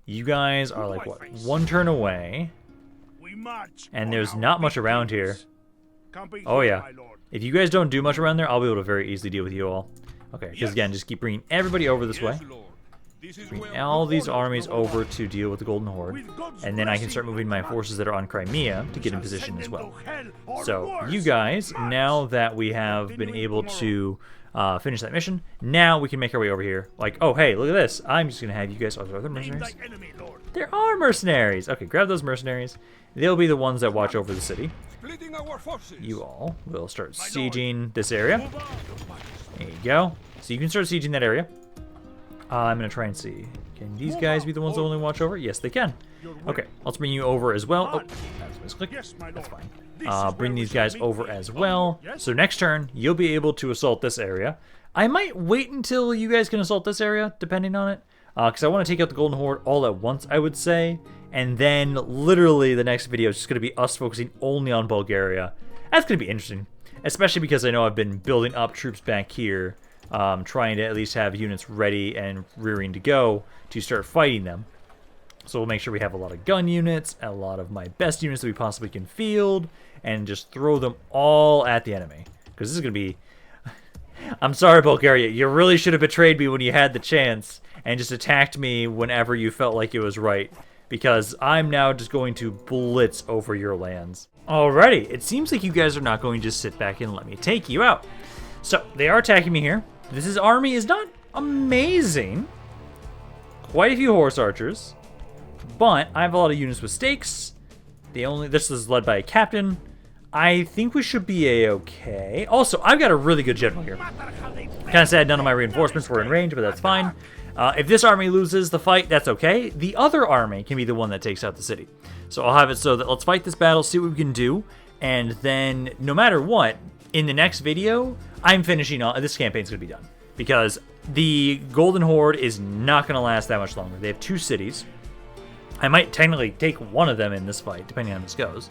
S1: You guys are like, what, 1 turn away. And there's not much around here. Oh, yeah. If you guys don't do much around there, I'll be able to very easily deal with you all. Okay, because again, just keep bringing everybody over this way. Bring all these armies over to deal with the Golden Horde. And then I can start moving my forces that are on Crimea to get in position as well. So, you guys, now that we have been able to finish that mission, now we can make our way over here. Like, oh, hey, look at this. I'm just going to have you guys... Oh, are there mercenaries? There are mercenaries! Okay, grab those mercenaries. They'll be the ones that watch over the city. You all will start sieging this area. There you go. So you can start sieging that area. I'm going to try and see. Can these guys be the ones that only watch over? Yes, they can. Okay, let's bring you over as well. Oh, that's a misclick. That's fine. Bring these guys over as well. So next turn, you'll be able to assault this area. I might wait until you guys can assault this area, depending on it. Because I want to take out the Golden Horde all at once, I would say. And then, literally, the next video is just going to be us focusing only on Bulgaria. That's going to be interesting. Especially because I know I've been building up troops back here. Trying to at least have units ready and rearing to go to start fighting them. So we'll make sure we have a lot of gun units, a lot of my best units that we possibly can field, and just throw them all at the enemy. Because this is going to be... I'm sorry, Bulgaria. You really should have betrayed me when you had the chance and just attacked me whenever you felt like it was right. Because I'm now just going to blitz over your lands. Alrighty, it seems like you guys are not going to just sit back and let me take you out. So, they are attacking me here. This army is not amazing. Quite a few horse archers. But I have a lot of units with stakes. This is led by a captain. I think we should be a-okay. Also, I've got a really good general here. Kind of sad none of my reinforcements were in range, but that's fine. If this army loses the fight, that's okay. The other army can be the one that takes out the city. So I'll have it so that let's fight this battle, see what we can do. And then, no matter what, in the next video, I'm finishing on... This campaign's going to be done. Because the Golden Horde is not going to last that much longer. They have 2 cities. I might technically take one of them in this fight, depending on how this goes.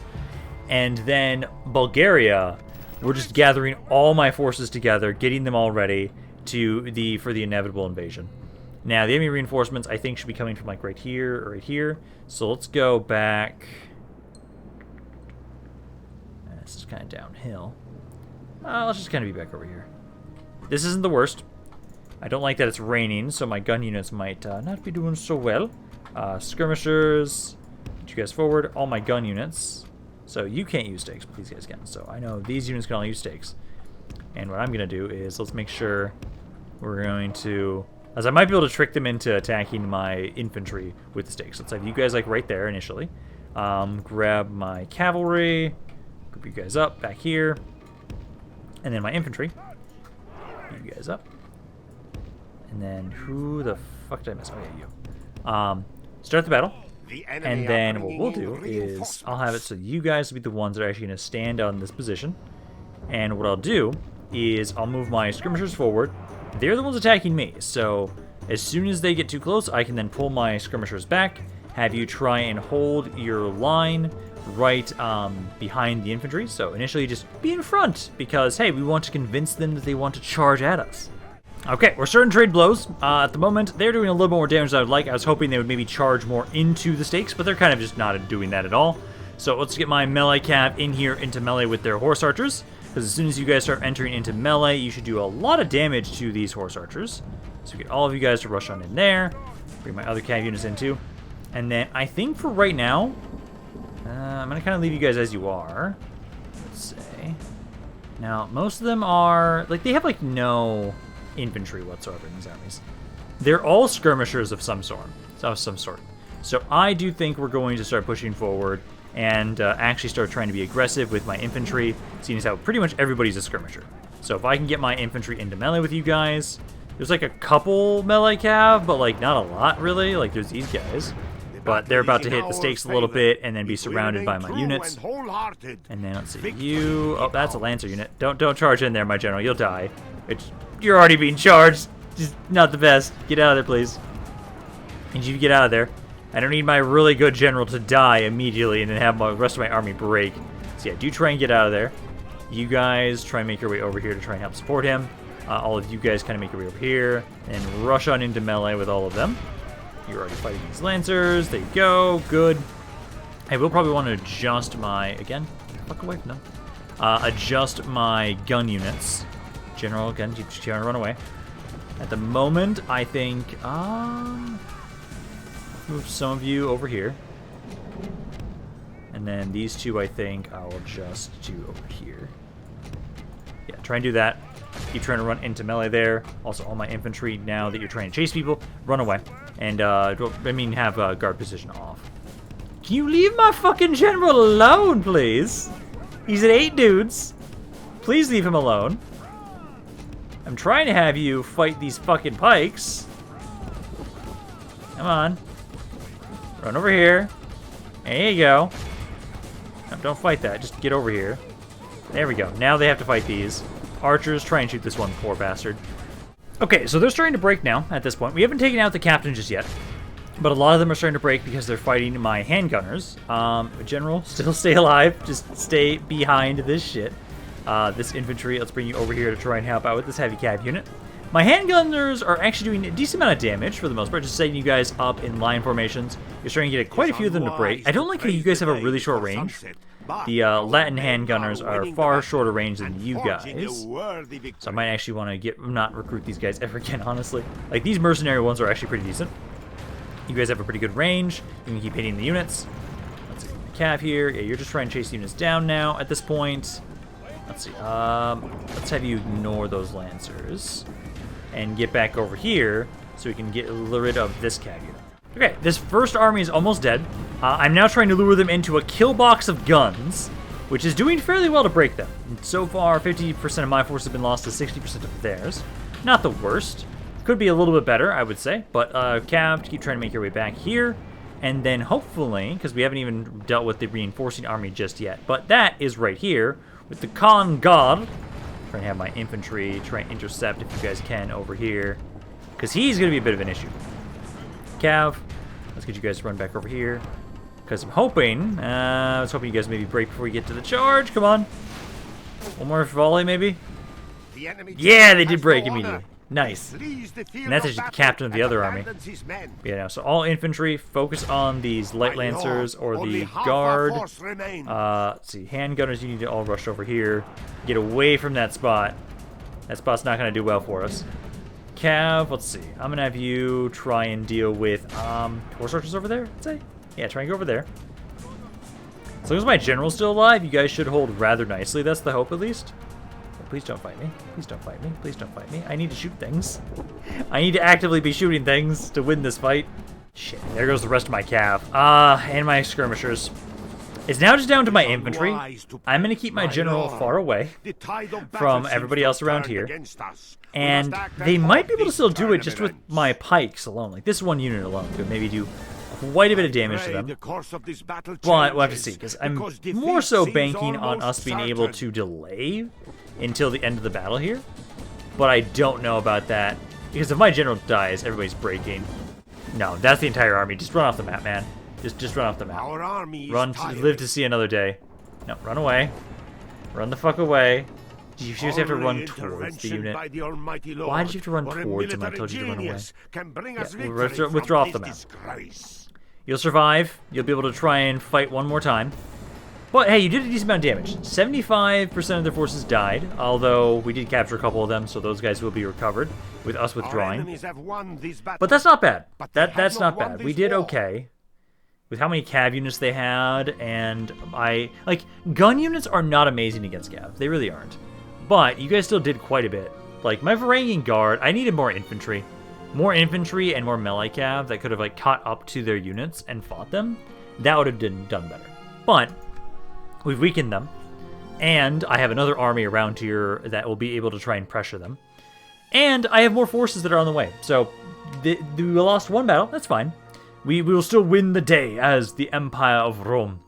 S1: And then Bulgaria, we're just gathering all my forces together, getting them all ready for the inevitable invasion. Now, the enemy reinforcements, I think, should be coming from, like, right here or right here. So let's go back. This is kind of downhill. Let's just kind of be back over here. This isn't the worst. I don't like that it's raining, so my gun units might not be doing so well. Skirmishers, get you guys forward. All my gun units. So you can't use stakes, but these guys can. So I know these units can all use stakes. And what I'm going to do is, let's make sure we're going to... As I might be able to trick them into attacking my infantry with the stakes. Let's have you guys, like, right there initially. Grab my cavalry. Group you guys up back here. And then my infantry. You guys up. And then who the fuck did I miss? Oh, yeah, you. Start the battle. And then what we'll do is I'll have it so you guys will be the ones that are actually going to stand on this position. And what I'll do is I'll move my skirmishers forward. They're the ones attacking me. So as soon as they get too close, I can then pull my skirmishers back. Have you try and hold your line right behind the infantry. So initially just be in front because, hey, we want to convince them that they want to charge at us. Okay, we're starting to trade blows. At the moment, they're doing a little more damage than I would like. I was hoping they would maybe charge more into the stakes, but they're kind of just not doing that at all. So let's get my melee cav in here into melee with their horse archers. Because as soon as you guys start entering into melee, you should do a lot of damage to these horse archers. So get all of you guys to rush on in there. Bring my other cav units in too. And then I think for right now, I'm going to kind of leave you guys as you are. Let's say. Now, most of them are, like, they have, like, no infantry whatsoever in these armies. They're all skirmishers of some sort. So I do think we're going to start pushing forward and actually start trying to be aggressive with my infantry, seeing as how pretty much everybody's a skirmisher. So if I can get my infantry into melee with you guys, there's like a couple melee cav, but like not a lot really. Like there's these guys, but they're about to hit the stakes a little bit and then be surrounded by my units. And then let's see, you. Oh, that's a lancer unit. Don't charge in there, my general. You'll die. You're already being charged. Just not the best. Get out of there, please. I need you to get out of there. I don't need my really good general to die immediately and then have the rest of my army break. So yeah, do try and get out of there. You guys try and make your way over here to try and help support him. All of you guys kind of make your way over here and rush on into melee with all of them. You're already fighting these lancers. There you go. Good. I will probably want to adjust my... Again? Fuck away. No. Adjust my gun units. General, again, you're trying to run away. At the moment, I think... move some of you over here. And then these two, I think, I'll just do over here. Yeah, try and do that. Keep trying to run into melee there. Also, all my infantry, now that you're trying to chase people, run away. And, have guard position off. Can you leave my fucking general alone, please? He's at 8 dudes. Please leave him alone. I'm trying to have you fight these fucking pikes. Come on. Run over here. There you go. No, don't fight that. Just get over here. There we go. Now they have to fight these. Archers, try and shoot this one poor bastard. Okay, so they're starting to break now at this point. We haven't taken out the captain just yet, but a lot of them are starting to break because they're fighting my handgunners. General, still stay alive. Just stay behind this shit. This infantry, let's bring you over here to try and help out with this heavy cav unit. My handgunners are actually doing a decent amount of damage for the most part, just setting you guys up in line formations. You're starting to get quite a few of them to break. I don't like how you guys have a really short range. The Latin handgunners are far shorter range than you guys. So I might actually want to not recruit these guys ever again, honestly. Like, these mercenary ones are actually pretty decent. You guys have a pretty good range. You can keep hitting the units. Let's see, cav here. Yeah, you're just trying to chase the units down now at this point. Let's see, let's have you ignore those lancers and get back over here so we can get rid of this cav unit. Okay, this first army is almost dead. I'm now trying to lure them into a kill box of guns, which is doing fairly well to break them. And so far, 50% of my force have been lost to 60% of theirs. Not the worst. Could be a little bit better, I would say. But cav, keep trying to make your way back here. And then hopefully, because we haven't even dealt with the reinforcing army just yet, but that is right here with the Khan God. Trying to have my infantry try and intercept if you guys can over here, because he's going to be a bit of an issue. Cav, let's get you guys to run back over here, because I'm hoping, I was hoping you guys maybe break before we get to the charge. Come on. One more volley, maybe? Yeah, they did break immediately. Nice. And that's actually the captain of the other army. Yeah, no, so all infantry, focus on these light lancers or the guard. Let's see, handgunners, you need to all rush over here. Get away from that spot. That spot's not going to do well for us. Cav, let's see. I'm going to have you try and deal with horse archers over there, I'd say. Yeah, try and go over there. As long as my general's still alive, you guys should hold rather nicely. That's the hope, at least. Please don't fight me. Please don't fight me. Please don't fight me. I need to shoot things. I need to actively be shooting things to win this fight. Shit, there goes the rest of my cav. And my skirmishers. It's now just down to my infantry. I'm going to keep my general far away from everybody else around here. And they might be able to still do it just with my pikes alone. Like, this one unit alone could maybe do quite a bit of damage to them. But we'll have to see, because I'm more so banking on us being able to delay until the end of the battle here. But I don't know about that, because if my general dies, everybody's breaking. No, that's the entire army. Just run off the map, man. Just run off the map. Run to live to see another day. No, run away. Run the fuck away. Did you seriously have to run towards the unit? Why did you have to run towards him? I told you to run away. Yeah, withdraw off the map. You'll survive. You'll be able to try and fight one more time. But hey, you did a decent amount of damage. 75% of their forces died, although we did capture a couple of them, so those guys will be recovered with us withdrawing. But that's not bad. That's not bad. We did okay with how many cav units they had, and gun units are not amazing against cav. They really aren't. But you guys still did quite a bit. Like, my Varangian Guard, I needed more infantry. More infantry and more melee cav that could have, like, caught up to their units and fought them. That would have done better. But we've weakened them. And I have another army around here that will be able to try and pressure them. And I have more forces that are on the way. So, we lost one battle. That's fine. We will still win the day as the Empire of Rome.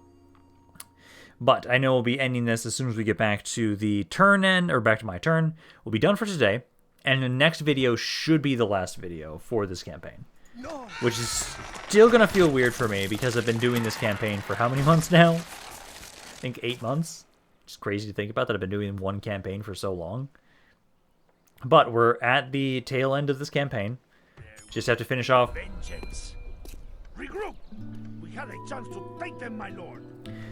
S1: But I know we'll be ending this as soon as we get back to the turn end, or back to my turn. We'll be done for today. And the next video should be the last video for this campaign. Which is still going to feel weird for me because I've been doing this campaign for how many months now? I think 8 months. It's crazy to think about that I've been doing one campaign for so long. But we're at the tail end of this campaign. Just have to finish off.
S2: Vengeance. Regroup. We had a chance to take them, my lord.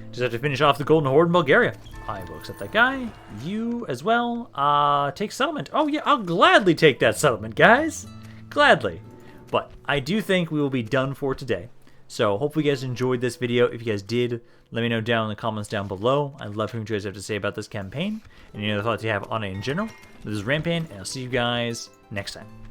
S1: Just have to finish off the Golden Horde in Bulgaria. I will accept that guy. You as well. Take settlement. Oh yeah, I'll gladly take that settlement, guys. Gladly. But I do think we will be done for today. So hopefully you guys enjoyed this video. If you guys did, let me know down in the comments down below. I'd love to hear what you guys have to say about this campaign and any other thoughts you have on it in general. This is Rampaned, and I'll see you guys next time.